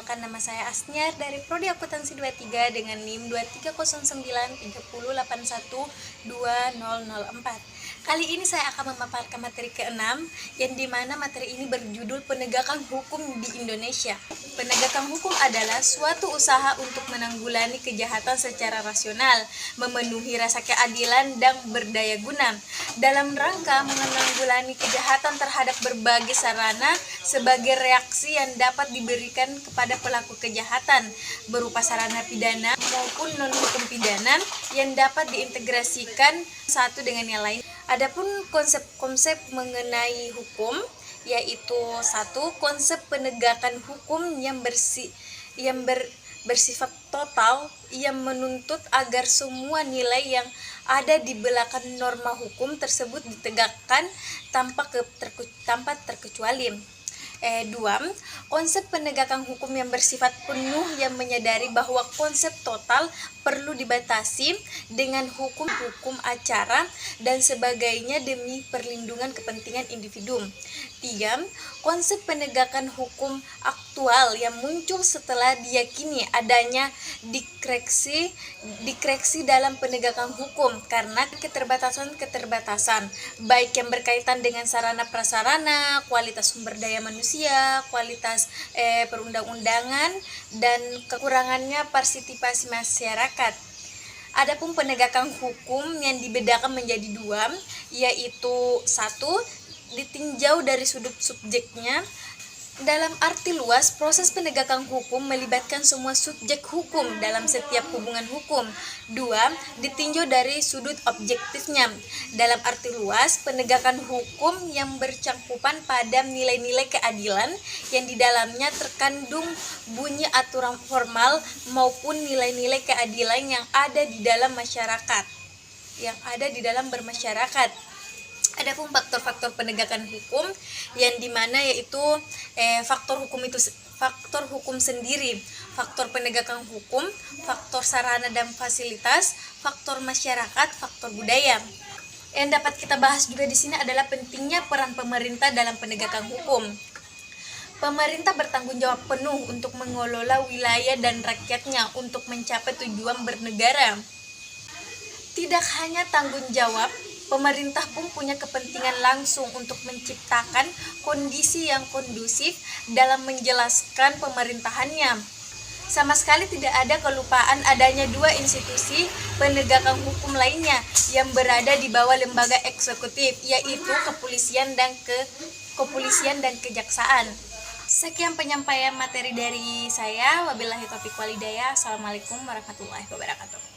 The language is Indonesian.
Perkenalkan, nama saya Asniar dari Prodi Akuntansi 23 dengan NIM 230930812004. Kali ini saya akan memaparkan materi ke-6 yang dimana materi ini berjudul penegakan hukum di Indonesia. Penegakan hukum adalah suatu usaha untuk menanggulangi kejahatan secara rasional, memenuhi rasa keadilan dan berdaya guna dalam rangka menanggulangi kejahatan terhadap berbagai sarana sebagai reaksi yang dapat diberikan kepada pelaku kejahatan berupa sarana pidana maupun non-hukum pidana yang dapat diintegrasikan satu dengan yang lain. Adapun konsep-konsep mengenai hukum yaitu satu, konsep penegakan hukum yang bersifat total yang menuntut agar semua nilai yang ada di belakang norma hukum tersebut ditegakkan tanpa terkecuali. Dua, konsep penegakan hukum yang bersifat penuh yang menyadari bahwa konsep total perlu dibatasi dengan hukum acara dan sebagainya demi perlindungan kepentingan individu. Tiga, konsep penegakan hukum aktual yang muncul setelah diyakini adanya diskreksi dalam penegakan hukum karena keterbatasan baik yang berkaitan dengan sarana prasarana, kualitas sumber daya manusia, kualitas perundang-undangan, dan kekurangannya partisipasi masyarakat. Adapun penegakan hukum yang dibedakan menjadi dua, yaitu satu, ditinjau dari sudut subjeknya. Dalam arti luas, proses penegakan hukum melibatkan semua subjek hukum dalam setiap hubungan hukum. Dua, ditinjau dari sudut objektifnya. Dalam arti luas, penegakan hukum yang bercangkupan pada nilai-nilai keadilan yang di dalamnya terkandung bunyi aturan formal maupun nilai-nilai keadilan yang ada di dalam masyarakat, bermasyarakat. Adapun faktor-faktor penegakan hukum yang dimana yaitu faktor hukum sendiri, faktor penegakan hukum, faktor sarana dan fasilitas, faktor masyarakat, faktor budaya. Yang dapat kita bahas juga di sini adalah pentingnya peran pemerintah dalam penegakan hukum. Pemerintah bertanggung jawab penuh untuk mengelola wilayah dan rakyatnya untuk mencapai tujuan bernegara. Tidak hanya tanggung jawab, pemerintah pun punya kepentingan langsung untuk menciptakan kondisi yang kondusif dalam menjelaskan pemerintahannya. Sama sekali tidak ada kelupaan adanya dua institusi penegakan hukum lainnya yang berada di bawah lembaga eksekutif, yaitu kepolisian dan kejaksaan. Sekian penyampaian materi dari saya. Wabillahi taufiq walhidayah. Assalamualaikum warahmatullahi wabarakatuh.